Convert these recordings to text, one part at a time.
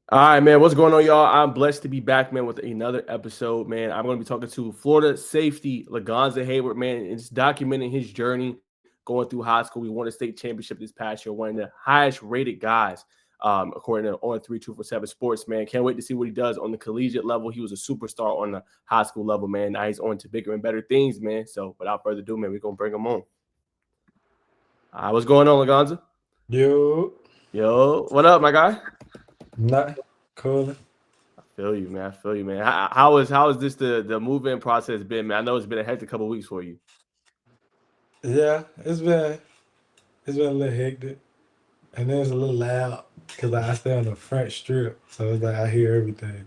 All right, man. What's going on, y'all? I'm blessed to be back, man, with another episode, man. I'm going to be talking to Florida safety Lagonza Hayward, man, and just documenting his journey going through high school. We won a state championship this past year, one of the highest rated guys, according to on 3247 Sports, man. Can't wait to see what he does on the collegiate level. He was a superstar on the high school level, man. Now he's on to bigger and better things, man. So without further ado, man, we're going to bring him on. What's going on, Lagonza? Yo, Yo, what up, my guy? not cool. Feel you, man. I feel you, man. How is this the move-in process been, man? I know it's been a hectic couple weeks for you. Yeah, it's been a little hectic, and then it's a little loud because I stay on the front strip, so it's like I hear everything.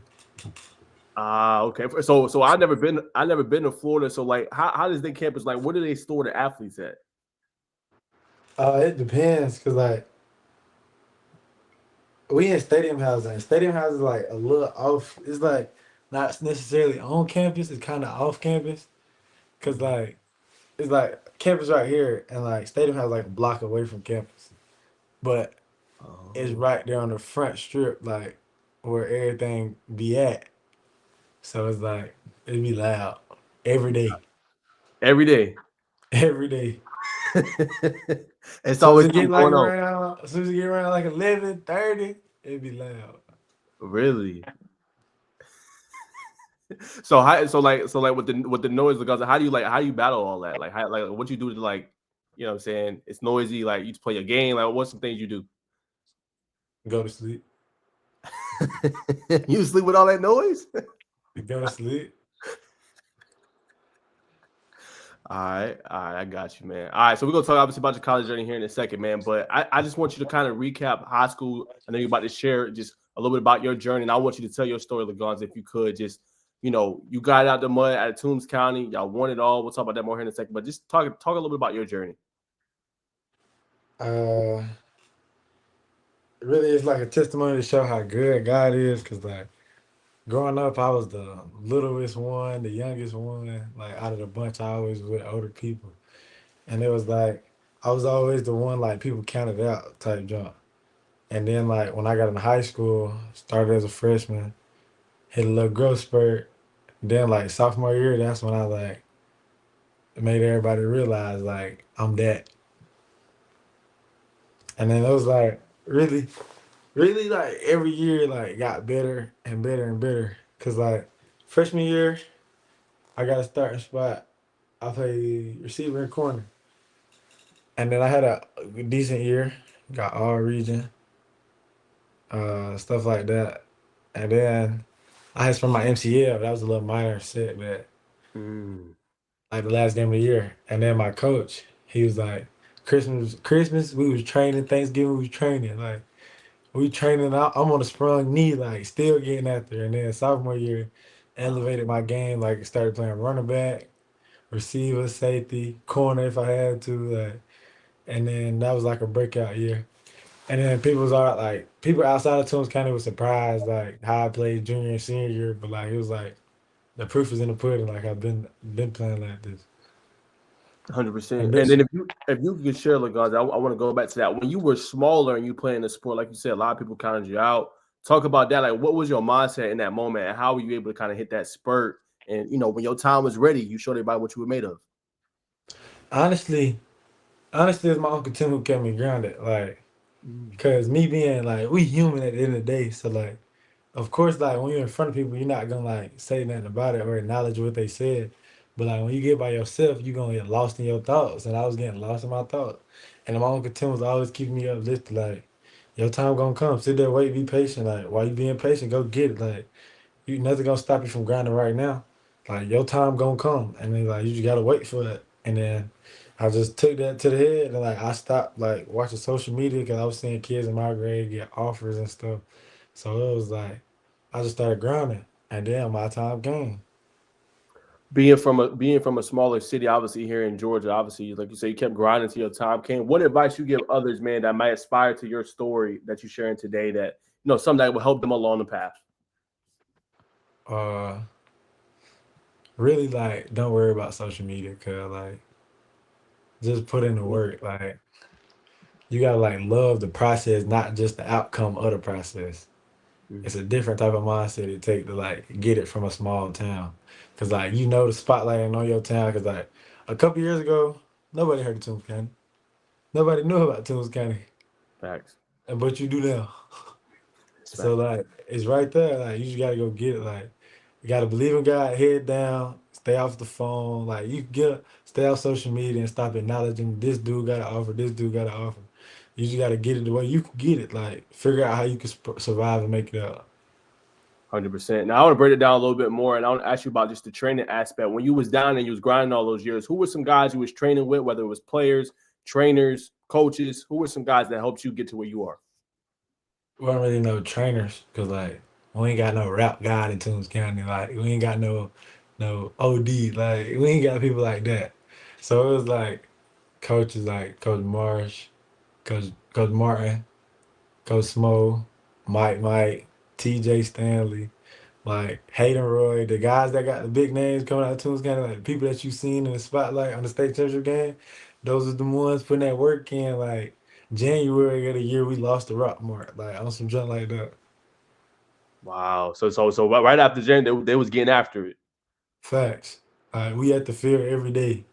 Okay. So I never been to Florida. So like, how does the campus like? Where do they store the athletes at? It depends because like we in stadium housing. And stadium housing is like a little off. It's like not necessarily on campus. It's kind of off campus because Mhm. like it's like campus right here, and like stadium house like a block away from campus, but it's Oh, right there on the front strip, like where everything be at. So it's like it be loud every day, every day. every day. It's So as always it get something like going on. around, as soon as it get around like 11:30, it be loud. Really? So like with the noise, because how do you battle all that? Like what you do to like, what I'm saying? It's noisy. Like you play a game. Like what's some things you do? Go to sleep. You sleep with all that noise? Go to sleep. All right, I got you, man. All right, so we're gonna talk obviously about your college journey here in a second, man. But I just want you to kind of recap high school. I know you're about to share just a little bit about your journey, and I want you to tell your story, Lagons, if you could. Just you got out the mud out of Toombs County. Y'all won it all. We'll talk about that more here in a second. But just talk a little bit about your journey. Uh, Really, it's like a testimony to show how good God is. Cause like growing up, I was the littlest one, the youngest one. Like out of the bunch, I always with older people, and it was like I was always the one like people counted out type jump. And then like when I got in high school, started as a freshman, hit a little growth spurt. Then like sophomore year, that's when I like made everybody realize like I'm that. And then it was like really, really like every year like got better and better and better. Cause like freshman year, I got a starting spot. I played receiver and corner. And then I had a decent year, got all region, stuff like that. And then I had from my MCL, that was a little minor setback. Mm. Like the last game of the year. And then my coach, he was like, Christmas, we was training, Thanksgiving, we was training. Like, we training out, I'm on a sprung knee, like, still getting after. And then sophomore year, elevated my game, like, started playing running back, receiver, safety, corner if I had to. Like, and then that was like a breakout year. And then people was all like, people outside of Toombs County was surprised, like, how I played junior and senior year. But, like, it was like, the proof is in the pudding. Like, I've been playing like this. 100%. And And this then if you could share, Lagos, I want to go back to that. When you were smaller and you playing the sport, like you said, a lot of people counted you out. Talk about that. Like, what was your mindset in that moment, and how were you able to kind of hit that spurt? And when your time was ready, you showed everybody what you were made of. honestly, honestly, it's my Uncle Tim who kept me grounded. Like, Mm. cause me being like, we human at the end of the day. So like, of course, like when you're in front of people, you're not gonna like say nothing about it or acknowledge what they said. But like when you get by yourself, you're gonna get lost in your thoughts. And I was getting lost in my thoughts. And my Uncle Tim was always keeping me uplifted. Like, your time gonna come. Sit there, wait, be patient. Like, while you being patient, go get it. Like, you nothing gonna stop you from grinding right now. Like your time gonna come, and then like you just gotta wait for it. And then I just took that to the head, and like I stopped like watching social media because I was seeing kids in my grade get offers and stuff. So it was like I just started grinding, and then my time came. Being from a smaller city, obviously here in Georgia, obviously, like you say, you kept grinding till your time came. What advice you give others, man, that might aspire to your story that you're sharing today? That something that will help them along the path. Uh, Really like don't worry about social media, cause like just put in the work. Like you gotta like love the process, not just the outcome of the process. It's a different type of mindset it take to like get it from a small town. Cause like you know the spotlight ain't on your town. Cause like a couple years ago, nobody heard of Toombs County. Nobody knew about Toombs County. Facts. And but you do now. It's So facts. like it's right there. Like you just gotta go get it. Like you gotta believe in God, head down, stay off the phone. Like you get stay off social media and stop acknowledging this dude gotta offer, this dude gotta offer. You just gotta get it the way you can get it. Like figure out how you can survive and make it up. 100%. Now I want to break it down a little bit more, and I want to ask you about just the training aspect. When you was down and you was grinding all those years, who were some guys you was training with, whether it was players, trainers, coaches? Who were some guys that helped you get to where you are? We don't really know trainers because like we ain't got no rap god in Toombs County. Like we ain't got no OD. Like we ain't got people like that. So it was like coaches like Coach Marsh, Coach Martin, Coach Smo, Mike, TJ Stanley, like Hayden Roy, the guys that got the big names coming out of Toombs County, like the people that you seen in the spotlight on the state championship game, those are the ones putting that work in. Like January of the year, we lost the Rock Mark, like on some junk like that. Wow. So right after Jen, they was getting after it. Facts. Like we at the field every day.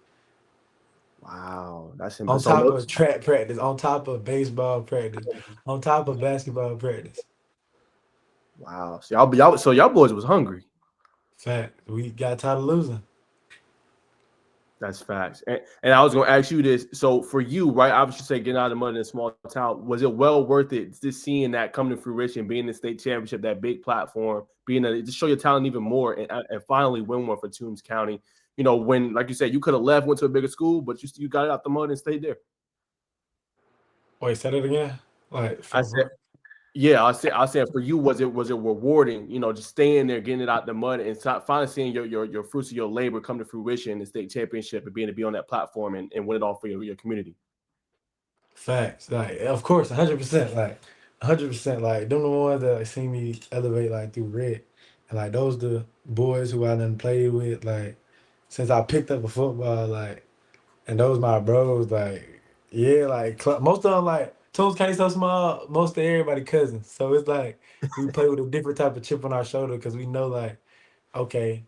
Wow. That's On so top no. of track practice, on top of baseball practice, on top of basketball practice. Wow. So y'all boys was hungry. Fact. We got tired of losing. That's facts. And I was going to ask you this. So for you, right, obviously say getting out of the mud in a small town, was it well worth it just seeing that come to fruition, being in the state championship, that big platform, being a, to show your talent even more and finally win one for Toombs County? You know, when, like you said, you could have left, went to a bigger school, but you got it out the mud and stayed there. Wait, say that again? Like I said, yeah, I said for you, was it rewarding? You know, just staying there, getting it out the mud, and finally seeing your fruits of your labor come to fruition in the state championship and being to be on that platform and win it all for your community. facts. Like, of course, 100%. Like, 100%. Like, them the ones that like, see me elevate like through red. And like those the boys who I done played with, like, since I picked up a football, like, and those my bros, like, yeah, like most of them like Toombs County so small, most of everybody cousins. So it's like we play with a different type of chip on our shoulder because we know like, okay,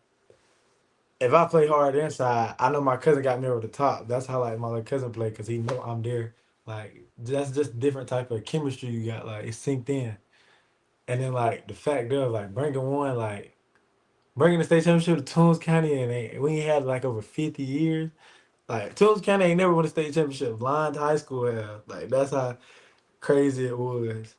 if I play hard inside, I know my cousin got me over the top. That's how like my little cousin play because he know I'm there. Like that's just different type of chemistry you got. Like it's synced in. And then like the fact of like bringing the state championship to Toombs County and we ain't had like over 50 years. Like Toombs County ain't never won a state championship. Lyons High School have. Like that's how crazy it was.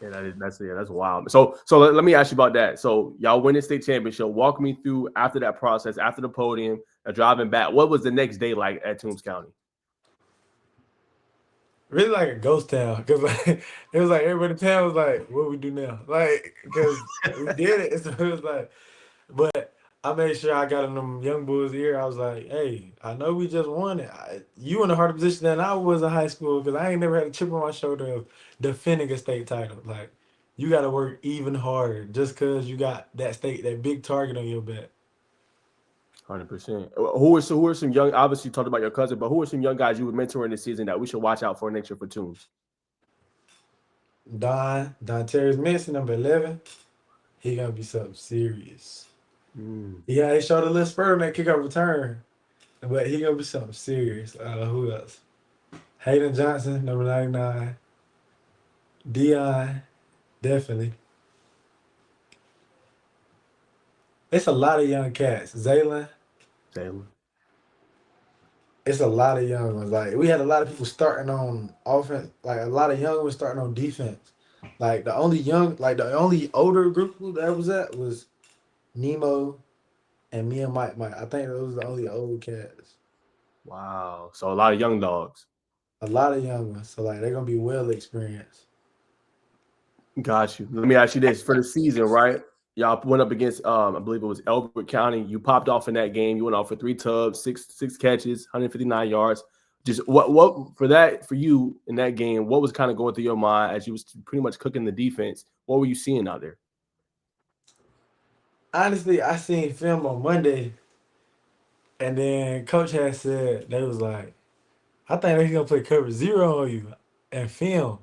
Yeah, that's wild. So let me ask you about that. So y'all win the state championship. Walk me through after that process, after the podium, driving back. What was the next day like at Toombs County? Really like a ghost town because like it was like everybody in town was like, "What we do now?" Like because we did it. So it was like, but I made sure I got in them young boys' ear. I was like, "Hey, I know we just won it. You in a harder position than I was in high school because I ain't never had a chip on my shoulder of defending a state title. Like you got to work even harder just because you got that big target on your back." 100%. Who are some young? Obviously, you talked about your cousin, but who are some young guys you were mentoring this season that we should watch out for next year for Toombs? Don Terry's missing number 11. He gonna be something serious. Mm, Yeah, he showed a little spurt on that kickoff return. But he gonna be something serious. Who else? Hayden Johnson, number 99. Dion, definitely. It's a lot of young cats. Zaylen, Taylor. it's a lot of young ones. Like we had a lot of people starting on offense, like a lot of young ones starting on defense. Like the only older group that was at was Nemo and me and Mike. I think those are the only old cats. Wow. So a lot of young dogs. A lot of young ones. So like they're gonna be well experienced. Got you. Let me ask you this: for the season, right? Y'all went up against I believe it was Elbert County. You popped off in that game. You went off for 3 tubs, six catches, 159 yards. Just what for that for you in that game? What was kind of going through your mind as you was pretty much cooking the defense? What were you seeing out there? Honestly, I seen film on Monday, and then coach had said they was like, I think he's gonna play cover zero on you and film.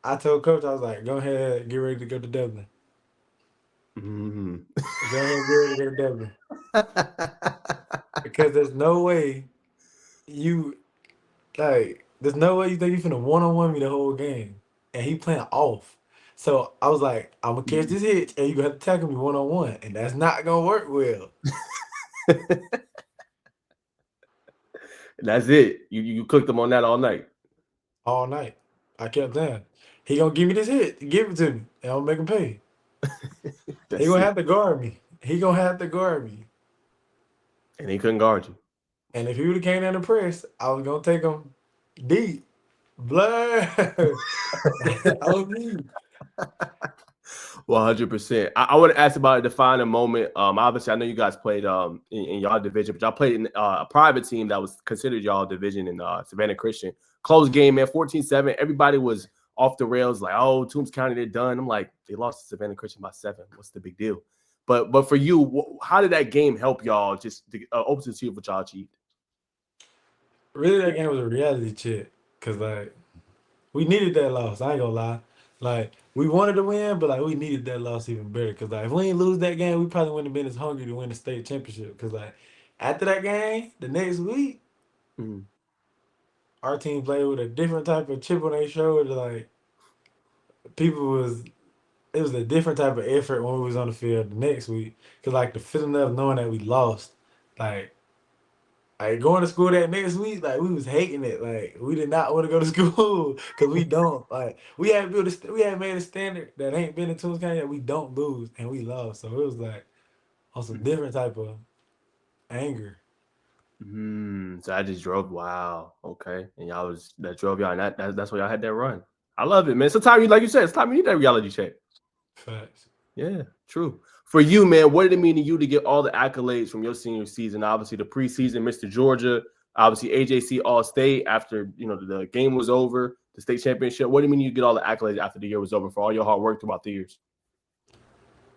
I told coach, I was like, go ahead, get ready to go to Dublin. Mm. Go ahead and get ready to go to Dublin. Because there's no way you there's no way you think you finna one-on-one me the whole game. And he playing off. So I was like, I'm gonna catch this hitch and you gonna have to tackle me one-on-one. And that's not gonna work well. That's it. You cooked them on that all night. All night. I kept saying, he gonna give me this hit, give it to me, and I'll make him pay. He That's gonna it. have to guard me. He gonna have to guard me. And he couldn't guard you. And if he would have came down the press, I was gonna take him deep. Blood. I was me. 100%. I want to ask about a defining moment. Obviously, I know you guys played in y'all division, but y'all played in a private team that was considered y'all division in Savannah Christian. Close game, man, 14-7. Everybody was off the rails, like, oh, Toombs County, they're done. I'm like, they lost to Savannah Christian by 7. What's the big deal? But for you, how did that game help y'all just to open to see what y'all achieved? Really, that game was a reality check. Cause like we needed that loss. I ain't gonna lie. Like we wanted to win, but like we needed that loss even better. Cause like if we didn't lose that game, we probably wouldn't have been as hungry to win the state championship. Cause like after that game, the next week, Mhm. our team played with a different type of chip on their shoulder. Like people was it was a different type of effort when we was on the field the next week. Cause like the feeling of knowing that we lost, like going to school that next week, like we was hating it. Like we did not want to go to school because we don't like we had made a standard that ain't been in Toombs County that we don't lose and we lost. So it was like on some different type of anger. So I just drove. Wow. Okay. And y'all was that drove y'all, and that's why y'all had that run. I love it, man. Sometimes you, like you said, sometimes you need that reality check. Facts. Yeah, true. For you, man, what did it mean to you to get all the accolades from your senior season? Obviously, the preseason, Mr. Georgia, obviously AJC All State after the game was over, the state championship. What do you mean you get all the accolades after the year was over for all your hard work throughout the years?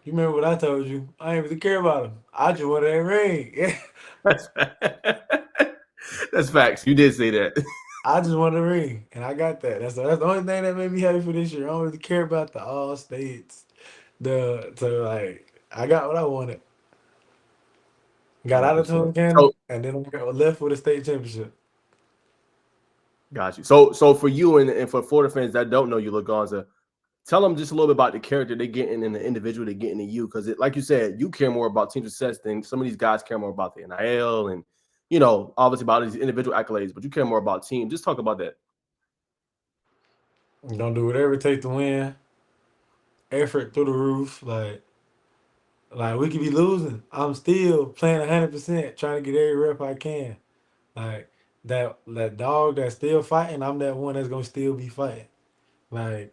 You remember what I told you? I ain't really care about him. I just wanted that ring. That's that's facts. You did say that. I just wanted a ring, and I got that. That's the only thing that made me happy for this year. I don't really care about the all states. Like I got what I wanted. Got out of 100%. Toombs County, So and then I got left with a state championship. got you. So for you and for Florida fans that don't know you, Lagonza, tell them just a little bit about the character they're getting and the individual they're getting in you. Because, like you said, you care more about team success than some of these guys care more about the NIL and, obviously about these individual accolades, but you care more about team. Just talk about that. I'm gonna do whatever it takes to win. Effort through the roof. Like we could be losing. I'm still playing 100%, trying to get every rep I can. Like that dog that's still fighting, I'm that one that's gonna still be fighting. Like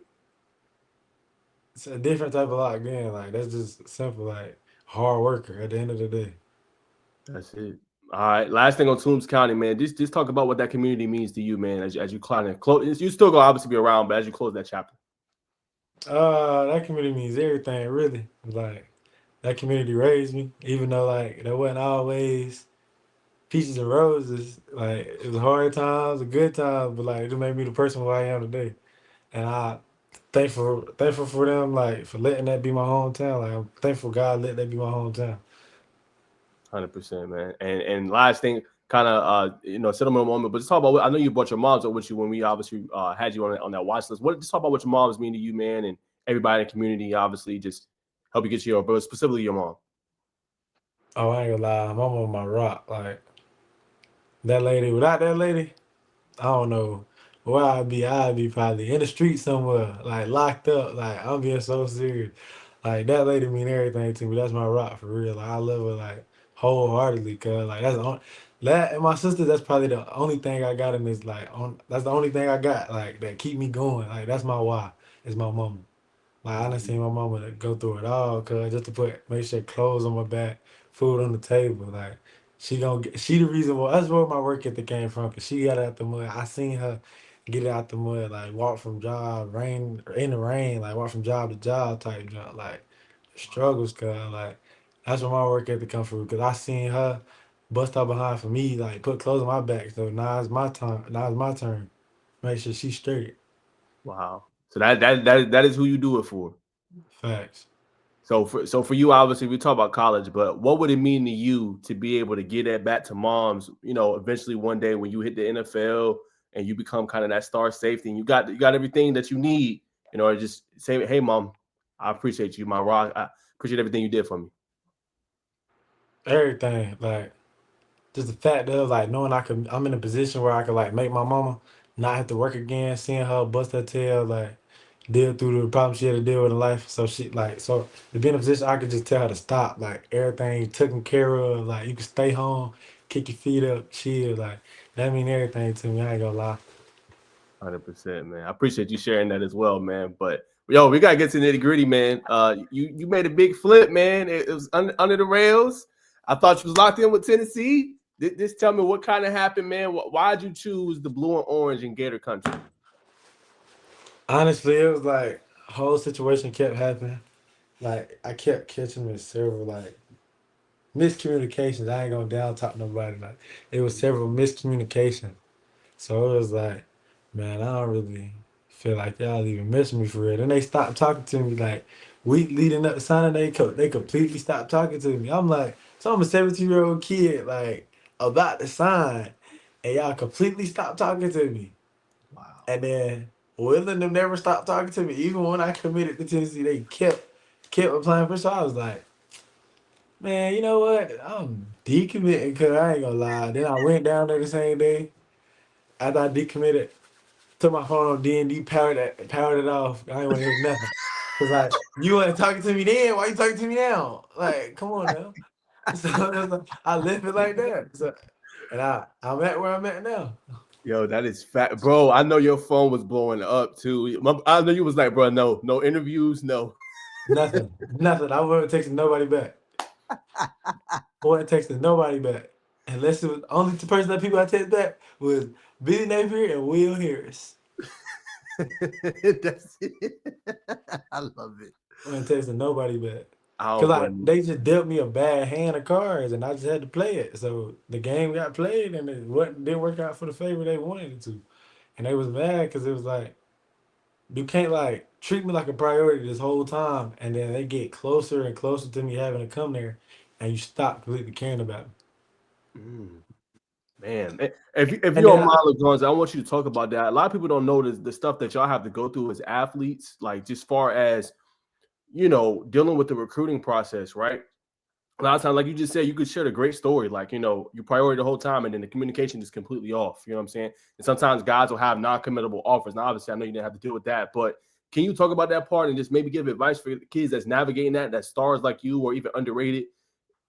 it's a different type of locked in. Like that's just simple. Like hard worker at the end of the day. That's it. All right. Last thing on Toombs County, man. Just talk about what that community means to you, man, as you close. You still gonna obviously be around, but as you close that chapter. That community means everything, really. Like that community raised me, even though like there wasn't always peaches and roses. Like it was hard times, a good times, but like it made me the person who I am today. And I thankful for them, like for letting that be my hometown. Like I'm thankful God let that be my hometown. 100%, man. And last thing, kind of settlement moment, but just talk about. I know you brought your moms up with you when we obviously had you on that watch list. Just talk about what your moms mean to you, man, and everybody in the community. Obviously, just help you get your, but specifically your mom. Oh, I ain't gonna lie, I'm on my rock. Like that lady, without that lady, I don't know where I'd be. I'd be probably in the street somewhere, like locked up. Like I'm being so serious. Like that lady mean everything to me. That's my rock for real. Like I love her like wholeheartedly. Cause like that and my sister. That's probably the only thing I got in this. That's the only thing I got. Like that keep me going. Like that's my why. Is my mama. Like I done Mhm. seen my mama go through it all, cause just to make sure clothes on my back, food on the table. Like she the reason why that's where my work ethic came from. Cause she got it out the mud. I seen her get it out the mud, like walk from job, rain in the rain, like walk from job to job type job. Like struggles, cause like that's where my work ethic come from. Cause I seen her bust out behind for me, like put clothes on my back. So now it's my turn. Now it's my turn. Make sure she's straight. Wow. So that is who you do it for. Facts. So for you, obviously, we talk about college, but what would it mean to you to be able to get that back to moms? Eventually one day when you hit the NFL and you become kind of that star safety, and you got everything that you need, or just say, "Hey, mom, I appreciate you, my rock. I appreciate everything you did for me." Everything. Like just the fact of like knowing I'm in a position where I could like make my mama not have to work again, seeing her bust her tail, like deal through the problems she had to deal with in life. So to be in a position I could just tell her to stop, like everything taken care of, like you can stay home, kick your feet up, chill, like that mean everything to me. I ain't gonna lie. 100%, man. I appreciate you sharing that as well, man. But yo, we gotta get to the nitty gritty, man. You made a big flip, man. It was under the rails. I thought you was locked in with Tennessee. Just tell me what kind of happened, man. Why'd you choose the blue and orange in Gator Country? Honestly, it was like whole situation kept happening. Like I kept catching with several like miscommunications. I ain't gonna down talk nobody. Like it was several miscommunications. So it was like, man, I don't really feel like y'all even miss me for real. Then they stopped talking to me like week leading up to signing. They completely stopped talking to me. I'm like, so I'm a 17-year-old kid like about to sign, and y'all completely stopped talking to me. Wow. And then Will and them never stopped talking to me. Even when I committed to Tennessee, they kept applying for. So I was like, man, you know what? I'm decommitting because I ain't gonna lie. Then I went down there the same day after I decommitted. Took my phone on D&D, powered it off. I ain't want to hear nothing. Cause like you weren't talking to me then, why you talking to me now? Like, come on now. So it's like, I left it like that. So, and I'm at where I'm at now. Yo, that is fat, bro. I know your phone was blowing up too. I know you was like, bro, no interviews, no. Nothing. I wasn't texting nobody back. Wasn't texting nobody back. Unless it was only two person that people I text back was Billy Napier and Will Harris. That's it. I love it. Wasn't texting nobody back. I Cause don't like blame they just dealt me a bad hand of cards and I just had to play it. So the game got played and didn't work out for the favor they wanted it to. And they was mad because it was like you can't like treat me like a priority this whole time and then they get closer and closer to me having to come there and you stop completely caring about me. you. Man, if you And then don't mind, Lagonza, I want you to talk about that. A lot of people don't know the stuff that y'all have to go through as athletes, like just far as dealing with the recruiting process, right? A lot of times, like you just said, you could share a great story, like you priority the whole time, and then the communication is completely off. You know what I'm saying? And sometimes guys will have non-committable offers. Now, obviously, I know you didn't have to deal with that, but can you talk about that part and just maybe give advice for the kids that's navigating that stars like you or even underrated,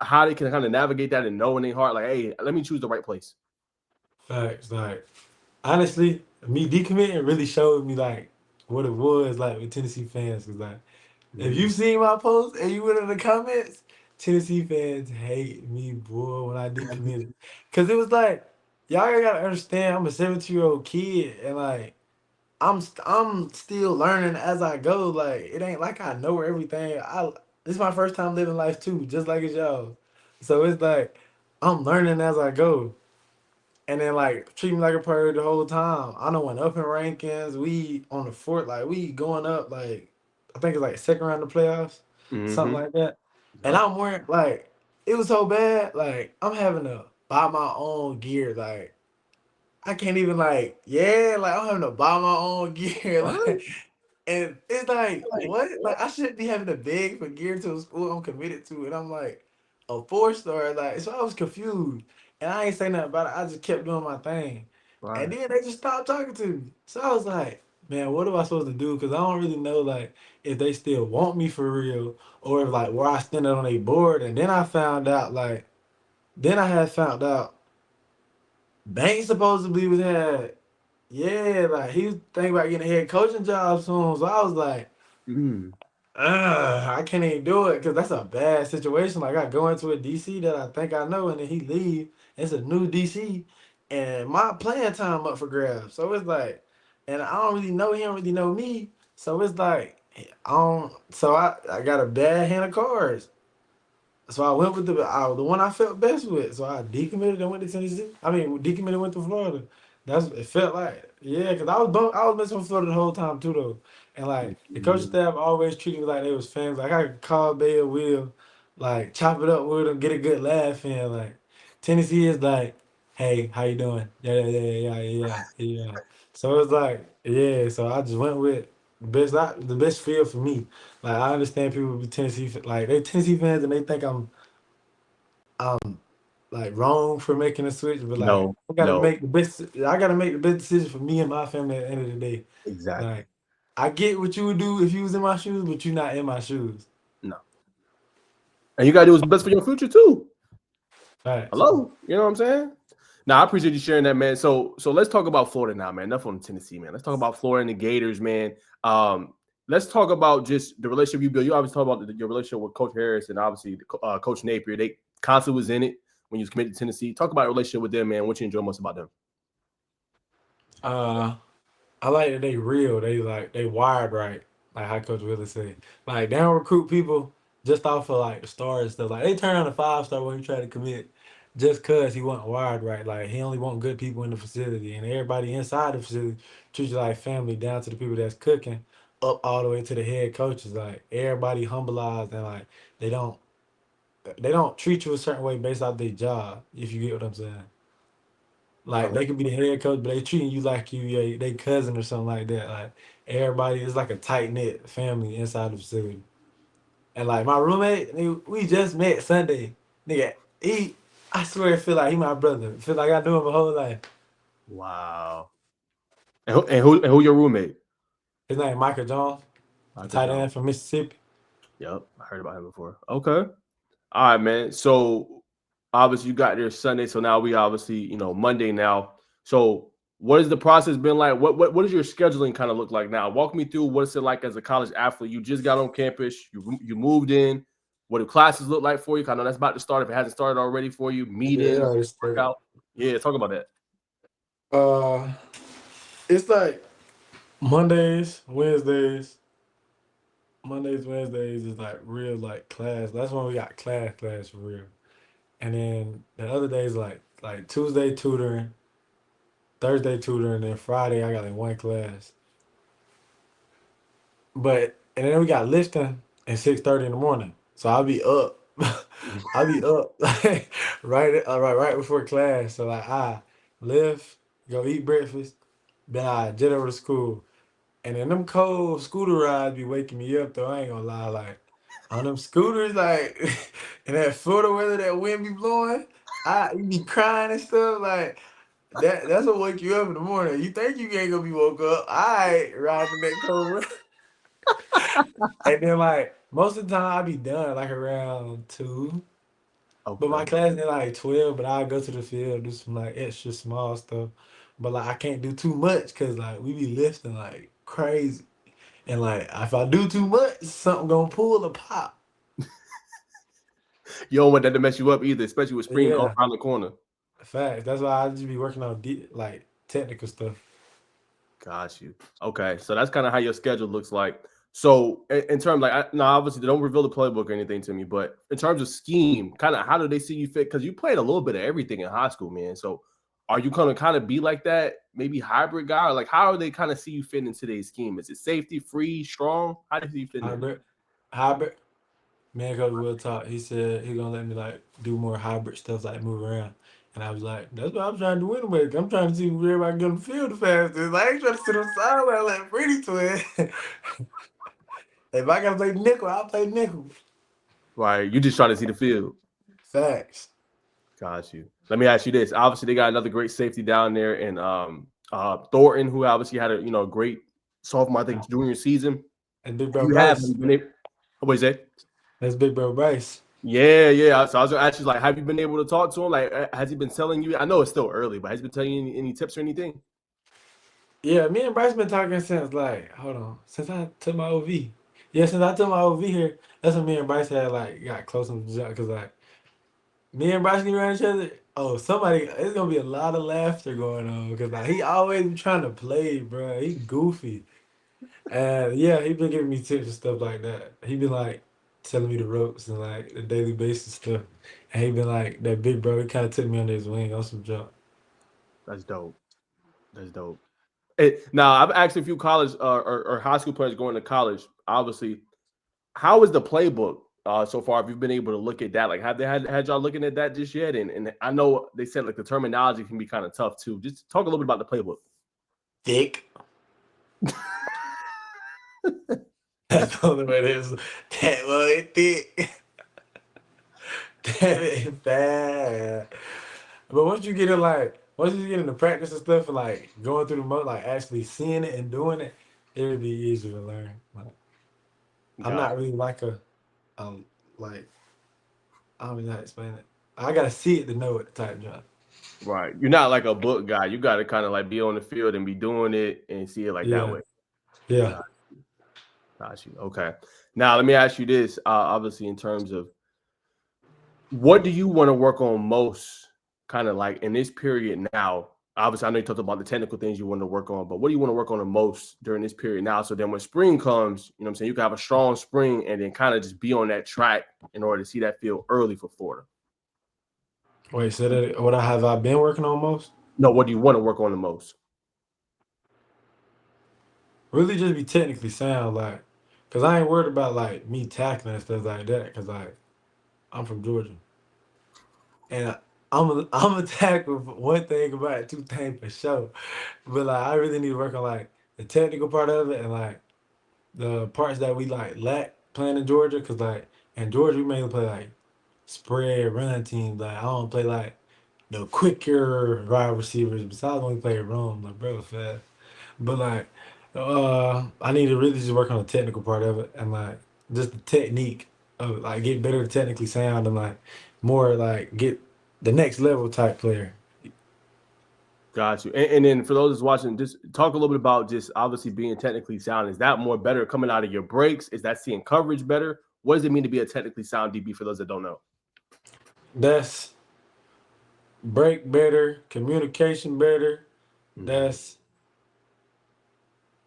how they can kind of navigate that and know in their heart, like, hey, let me choose the right place. facts, like honestly, me decommitting really showed me like what it was like with Tennessee fans. Cause like if you Mm. seen my post and you went in the comments, Tennessee fans hate me, boy, when I decommitted. Cause it was like, y'all gotta understand, I'm a 17-year-old kid, and like I'm still learning as I go. Like it ain't like I know everything. This is my first time living life too, just like it's y'all. So it's like I'm learning as I go. And then like treat me like a priority the whole time. I know went up in rankings. We on the fourth, like we going up like I think it's like second round of playoffs, something Mm-hmm. like that. And Yep. I'm wearing like it was so bad, like I'm having to buy my own gear. Like I can't even like like I'm having to buy my own gear. What? Like and it's like, what? Like, I shouldn't be having to beg for gear to a school I'm committed to. And I'm like, a 4-star. Like, so I was confused. And I ain't say nothing about it. I just kept doing my thing. And Right. then they just stopped talking to me. So I was like, man, what am I supposed to do? Because I don't really know, like, if they still want me for real or if, like, where I stand on a board. And then I found out, like, then I had found out Banks supposedly was had, yeah, like, he was thinking about getting a head coaching job soon. So I was like, Mm. I can't even do it because that's a bad situation. Like I go into a DC that I think I know, and then he leave. It's a new DC, and my playing time up for grabs. So it's like, and I don't really know him, really know me. So it's like, I don't. So I got a bad hand of cards. So I went with the one I felt best with. So I decommitted and went to Tennessee. I mean, decommitted and went to Florida. That's it felt like, yeah, because I was messing with Florida the whole time too though, and like the coaching Mhm. staff always treated me like they was fans. Like I could call Bay Will, like chop it up with them, get a good laugh in. Like Tennessee is like, hey, how you doing? Yeah, yeah, yeah, yeah, yeah, yeah. Yeah. So it's like, yeah. So I just went with the best feel for me. Like I understand people be like they Tennessee fans and they think I'm like wrong for making a switch, but like No, no, I gotta make the best decision for me and my family at the end of the day. exactly. Like I get what you would do if you was in my shoes, but you're not in my shoes. No. And you gotta do what's best for your future too. Facts. Hello, you know what I'm saying? Now I appreciate you sharing that, man. So let's talk about Florida now, man. Enough on Tennessee, man. Let's talk about Florida and the Gators, man. Um, let's talk about just the relationship you built. You obviously talk about your relationship with Coach Harris and obviously Coach Napier. They constantly was in it when you was committed to Tennessee. Talk about your relationship with them, man. What you enjoy most about them? Uh I like that they real. They like they wired right. Like how Coach Willis said. Like they don't recruit people just off of like the stars and stuff. Like they turn on a 5-star when you try to commit just cause he wasn't wired right. Like he only want good people in the facility and everybody inside the facility treats you like family down to the people that's cooking up all the way to the head coaches. Like everybody humbleized and like they don't they don't treat you a certain way based off their job, if you get what I'm saying. Like Okay. they could be the head coach, but they treating you like you they cousin or something like that. Like everybody is like a tight knit family inside the facility. And like my roommate, nigga, we just met Sunday. Nigga, he I swear I feel like he my brother. Feel like I knew him my whole life. Wow. And who your roommate? His name Michael Jones, the Michael tight Jones. end from Mississippi. Yep, I heard about him before. Okay. All right, man. So obviously you got there Sunday. So now we obviously, Monday now. So what has the process been like? What does your scheduling kind of look like now? Walk me through what's it like as a college athlete. You just got on campus, you moved in. What do classes look like for you? 'Cause I know that's about to start if it hasn't started already for you. Yeah, Meetings, it's straight. workout. Yeah, talk about that. Uh it's like Mondays, Wednesdays. Mondays, Wednesdays is like real like class. That's when we got class for real. And then the other days like Tuesday tutoring, Thursday tutoring, and then Friday I got like one class. But and then we got lifting at 6:30 in the morning. So I'll be up. I'll be up like right before class. So like I lift, go eat breakfast, then I jet over to school. And then them cold scooter rides be waking me up though. I ain't gonna lie, like on them scooters, like in that Florida weather, that wind be blowing. You be crying and stuff like that's what wake you up in the morning. You think you ain't gonna be woke up. I riding that cold. And then like most of the time I be done like around 2. But my Okay. class is like 12, but I go to the field, do some like extra small stuff. But like I can't do too much because like we be lifting like crazy. And like if I do too much, something gonna pull or pop. You don't want that to mess you up either, especially with spring Yeah, around the corner. facts. That's why I just be working on like technical stuff. Got you. Okay, so that's kind of how your schedule looks like. So, in terms like, now obviously they don't reveal the playbook or anything to me, but in terms of scheme, kind of how do they see you fit? Because you played a little bit of everything in high school, man. So, are you gonna kind of be like that, maybe hybrid guy, or like how are they kind of see you fit into today's scheme? Is it safety, free, strong? How do you see you fit in? Hybrid, hybrid. Man, Coach Will talk. He said he gonna let me like do more hybrid stuff, like move around. And I was like, that's what I'm trying to do anyway. I'm trying to see if everybody get on the field the fastest. I ain't trying to sit on the sideline like pretty twin. If I gotta play nickel, I'll play nickel. Right, you just trying to see the field. Facts. Got you. Let me ask you this. Obviously, they got another great safety down there, and Thornton, who obviously had a great sophomore, I think, junior season. And Big Do Bro you have Bryce. been able? What you say? That's Big Bro Bryce. Yeah, yeah. So I was gonna ask you, like, have you been able to talk to him? Like, has he been telling you? I know it's still early, but has he been telling you any tips or anything? Yeah, me and Bryce been talking since like, hold on, since I took my OV. Yeah, since I took my OV here, that's when me and Bryce had like got close on the jump because like me and Bryce can around each other. Oh, somebody, it's gonna be a lot of laughter going on because like he always be trying to play, bro. He goofy, and yeah, he been giving me tips and stuff like that. He been like telling me the ropes and like the daily basis stuff, and he been like that big bro. He kind of took me under his wing on some jump. That's dope. That's dope. Now, I've asked a few college or high school players going to college. Obviously, how is the playbook so far? Have you been able to look at that? Like, have they had y'all looking at that just yet? And I know they said like the terminology can be kind of tough too. Just talk a little bit about the playbook. Thick. That's the only way it is. That boy thick. That is bad. But once you get into practice and stuff, and like going through the mode, like actually seeing it and doing it, it'll be easier to learn. Like, I'm Got not really like um, like I don't even know how to explain it. I gotta see it to know it type job. right. You're not like a book guy. You got to kind of like be on the field and be doing it and see it like that Yeah, way. yeah. Got, got you. Okay. Now let me ask you this. Obviously, in terms of what do you want to work on most, kind of like in this period now? Obviously, I know you talked about the technical things you want to work on, but what do you want to work on the most during this period now? So then when spring comes, you know what I'm saying, you can have a strong spring and then kind of just be on that track in order to see that field early for Florida. Wait, so that what I been working on most? No, what do you want to work on the most? Really, just be technically sound, like, cause I ain't worried about like me tackling and stuff like that, cause like I'm from Georgia, and I'm a tackle for one thing about it, two things for sure. But like I really need to work on like the technical part of it and like the parts that we like lack playing in Georgia, cause like in Georgia we mainly play like spread run teams. Like I don't play like the quicker wide receivers. Besides when we play Rome, like bro, fast. But like, I need to really just work on the technical part of it and like just the technique of it, like get better technically sound and like more like get the next level type player. Got you. And then for those that's watching, just talk a little bit about just obviously being technically sound. Is that more better coming out of your breaks? Is that seeing coverage better? What does it mean to be a technically sound DB for those that don't know? That's break better, communication better. Mm, That's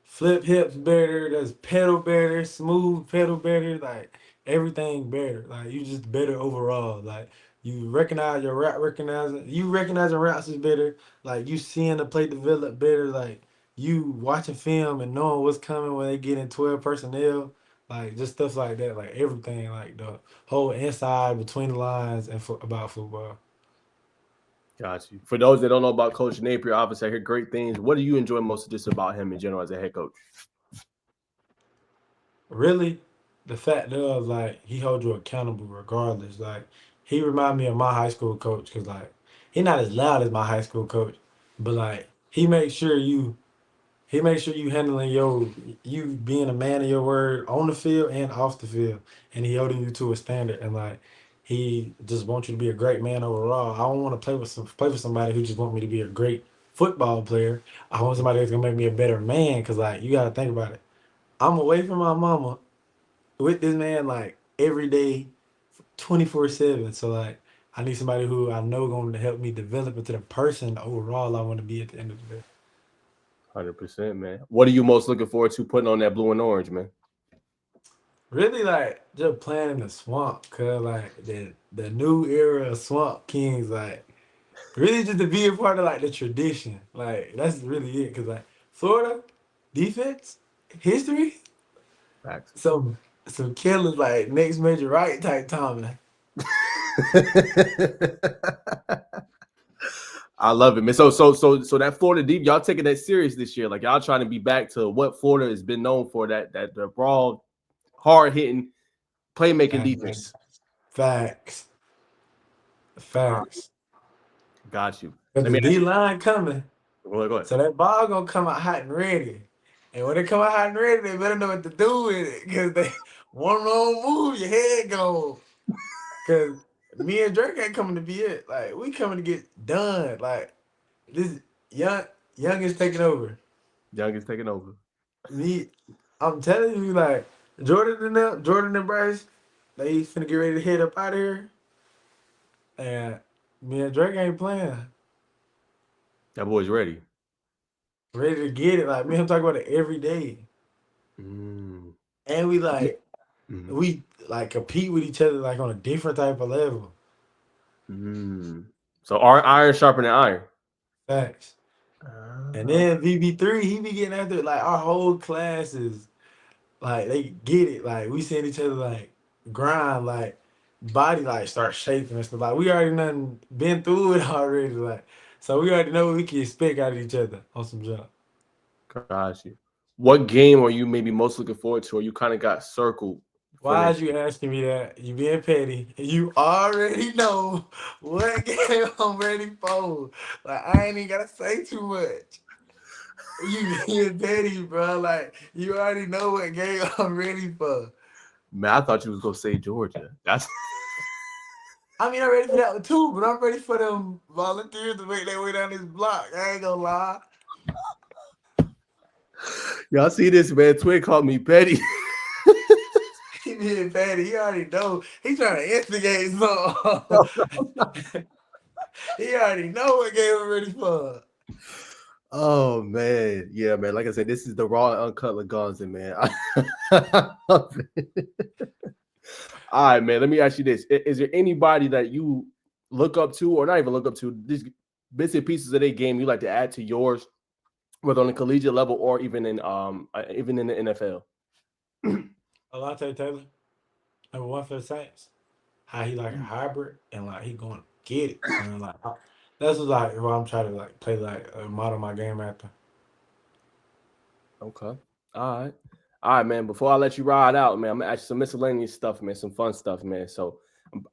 flip hips better. That's pedal better, smooth pedal better. Like everything better. Like you just better overall. Like you recognize your route recognizing. You recognizing routes is better. Like you seeing the play develop better. Like you watching film and knowing what's coming when they get in 12 personnel. Like just stuff like that. Like everything. Like the whole inside between the lines and about football. got you. For those that don't know about Coach Napier, obviously I hear great things. What do you enjoy most just about him in general as a head coach? Really, the fact of like he holds you accountable regardless. Like he remind me of my high school coach because like he not as loud as my high school coach, but like he makes sure you handling you being a man of your word on the field and off the field, and he holding you to a standard and like. He just wants you to be a great man overall. I don't want to play with somebody who just want me to be a great football player. I want somebody that's gonna make me a better man. Cause like you gotta think about it. I'm away from my mama with this man like every day, 24/7. So like I need somebody who I know going to help me develop into the person overall I want to be at the end of the day. 100%, man. What are you most looking forward to putting on that blue and orange, man? Really like just playing in the swamp, cause like the new era of Swamp Kings, like really just to be a part of like the tradition. Like that's really it. Cause like Florida defense, history, Facts. some some killers like next major right type timing. I love it, man. So that Florida deep, y'all taking that serious this year. Like y'all trying to be back to what Florida has been known for, that the broad, hard hitting, playmaking Facts. defense. Facts. Uh, Facts. got you. Cause Let the me D line coming. go ahead, go ahead. So that ball gonna come out hot and ready. And when they come out hot and ready, they better know what to do with it. Cause they one wrong move, your head go. Cause me and Drake ain't coming to be it. Like we coming to get done. Like this young is taking over. Young is taking over. Me, I'm telling you, like Jordan and Bryce, they finna get ready to head up out of here. And me and Drake ain't playing. That boy's ready. Ready to get it. Like me, I'm talking about it every day. Mm. And we Yeah. like Mhm. we like compete with each other like on a different type of level. Mm. So iron sharpening iron. Facts. And then VB3, he be getting after it. Like our whole class is like they get it. Like we seeing each other like grind, like body like start shaking and stuff. Like we already done been through it already. Like so we already know what we can expect out of each other on some jump. Gosh, what game are you maybe most looking forward to, or you kind of got circled for Why next is you asking me that? You being petty. You already know what game I'm ready for. Like I ain't even gotta say too much. You being petty, bro. Like you already know what game I'm ready for. Man, I thought you was gonna say Georgia. That's I mean, I'm ready for that one too, but I'm ready for them volunteers to make their way down this block. I ain't gonna lie. y'all see this, man. Twin called me petty. He being petty. He already know. He trying to instigate something. He already know what game I'm ready for. Oh man, yeah, man. Like I said, this is the raw and uncut Lagonza, man. All right, man. Let me ask you this: is there anybody that you look up to, or not even look up to, these bits and pieces of their game you like to add to yours, whether on the collegiate level or even in the NFL? Alante Taylor, number one for the Saints. How he like a hybrid and like he going to get it, son. Like that's like what I'm trying to like play like model my game after. Okay. All right, man. Before I let you ride out, man, I'm gonna ask you some miscellaneous stuff, man, some fun stuff, man. So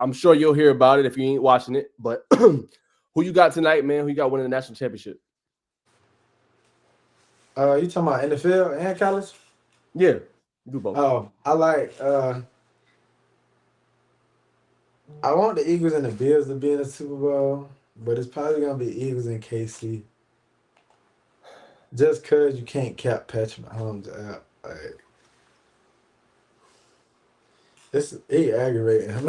I'm sure you'll hear about it if you ain't watching it. But who you got tonight, man? Who you got winning the national championship? You talking about NFL and college? Yeah, you do both. Oh, I want the Eagles and the Bills to be in the Super Bowl, but it's probably gonna be Eagles and KC. Just cause you can't cap Patrick Mahomes out. Like he aggravating.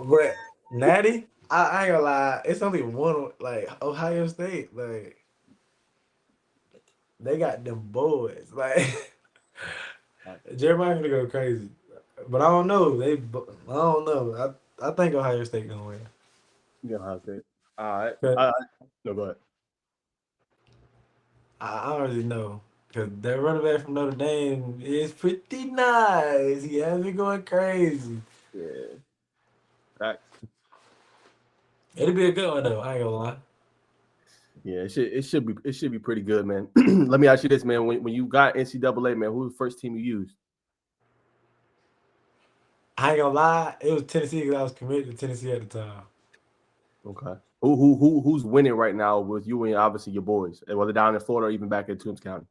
But Natty, I ain't gonna lie, it's only one like Ohio State. Like they got them boys. Like Jeremiah gonna go crazy. But I don't know. I don't know. I think Ohio State gonna win. Yeah, Ohio State. All right. But No, go ahead. I already know. Cause that running back from Notre Dame is pretty nice. He has been going crazy. Yeah. Facts. It'll be a good one though. I ain't gonna lie. Yeah, it should be pretty good, man. Let me ask you this, man. When you got NCAA, man, who was the first team you used? I ain't gonna lie. It was Tennessee because I was committed to Tennessee at the time. Okay. Who's winning right now with you and obviously your boys, whether down in Florida or even back in Toombs County?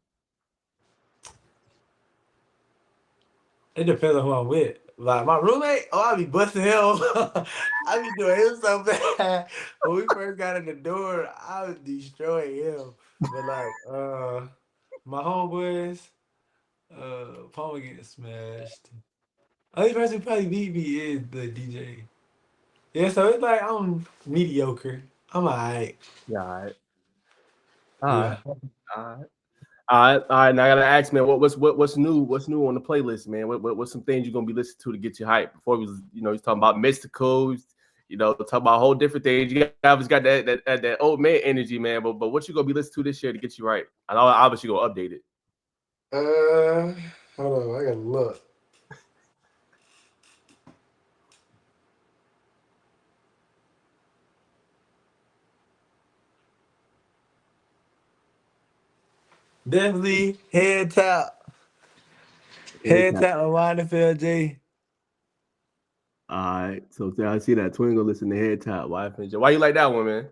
It depends on who I'm with. Like my roommate, I be busting him. I be doing him so bad. When we first got in the door, I was destroying him. But like, my homeboys, Palmer getting smashed. Only person who probably beat me is the DJ. Yeah, so it's like I'm mediocre. I'm alright. Yeah, all right. All right. Yeah. All right. All right. Now I gotta ask, man, what's new? What's new on the playlist, man? What's some things you're gonna be listening to get you hyped? Before we was, he's talking about mysticals, talking about whole different things. You obviously got that old man energy, man. But what you gonna be listening to this year to get you right? I know obviously you're gonna update it. Uh, Hold on, I gotta look. Definitely head tap. Head tap on Winefeld J. All right. So I see that twin gonna listen to head top. Why you like that one, man?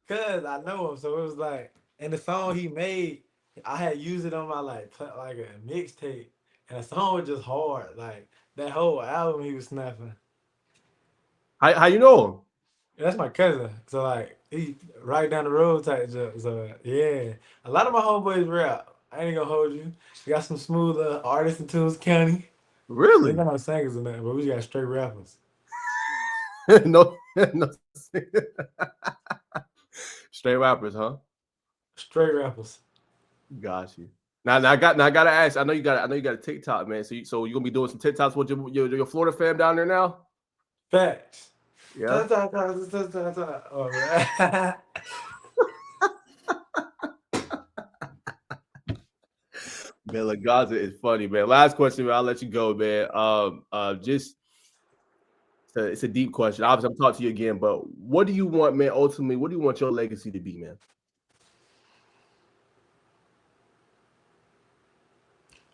Cause I know him, so it was like, and the song he made, I had used it on my like a mixtape, and the song was just hard. Like that whole album, he was snapping. How you know him? That's my cousin, so like he right down the road type stuff. So yeah, a lot of my homeboys rap. I ain't gonna hold you. We got some smooth artists in Toombs County. They Really? got no singers in that, but we got straight rappers. No, no. Straight rappers, huh? Straight rappers. Got you. Now I gotta ask. I know you got a TikTok, man. So you gonna be doing some TikToks with your Florida fam down there now? Facts. Yeah. Ta, ta, ta, ta, ta, ta, ta. Oh, man. Man, Lagonza is funny, man. Last question, man. I'll let you go, man. Just it's a deep question. Obviously, I'm talking to you again, but what do you want, man? Ultimately, what do you want your legacy to be, man?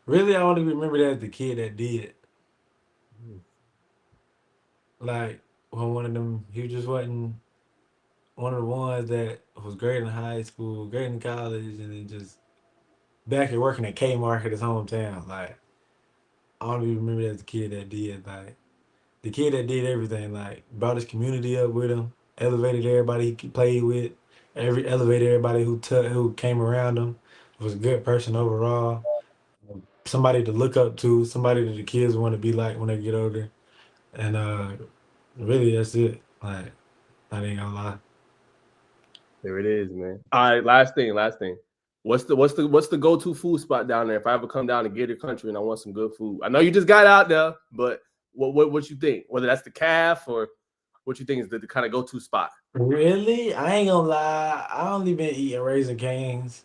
Really, I only remember that as the kid that did. Mm. Like when one of them, he just wasn't one of the ones that was great in high school, great in college, and then just back at working at Kmart at his hometown. Like I only remember that as the kid that did. Like the kid that did everything. Like brought his community up with him, elevated everybody he played with, elevated everybody who came around him. Was a good person overall. Somebody to look up to, somebody that the kids want to be like when they get older. And really, that's it. Like, I ain't gonna lie. There it is, man. All right, last thing, last thing. What's the go-to food spot down there? If I ever come down to Gator Country and I want some good food, I know you just got out there, but what you think? Whether that's the calf or what you think is the kind of go-to spot? Really? I ain't gonna lie. I only been eating Raisin Cane's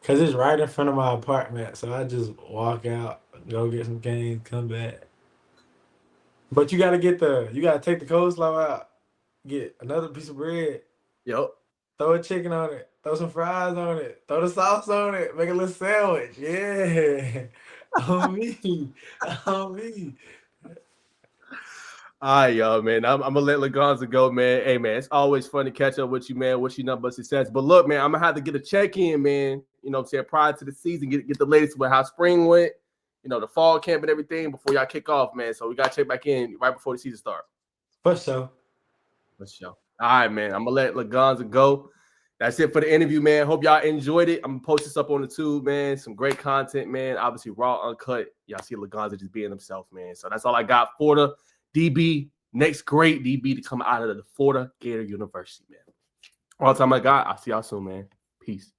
because it's right in front of my apartment. So I just walk out, go get some canes, come back. But you gotta take the coleslaw out, get another piece of bread, Yep. throw a chicken on it, throw some fries on it, throw the sauce on it, make a little sandwich. Yeah. On me. On me. All right, y'all, man. I'm gonna let Lagonza go, man. Hey, man, it's always fun to catch up with you, man. Wish you nothing but success. But look, man, I'm gonna have to get a check-in, man. You know what I'm saying? Prior to the season, get the latest about how spring went, the fall camp and everything before y'all kick off, man. So we gotta check back in right before the season starts. For sure. Let's show. All right, man. I'm gonna let Lagonza go. That's it for the interview, man. Hope y'all enjoyed it. I'm gonna post this up on the tube, man. Some great content, man. Obviously, raw, uncut. Y'all see Lagonza just being himself, man. So that's all I got for the DB. Next great DB to come out of the Florida Gator University, man. All the time I got. I'll see y'all soon, man. Peace.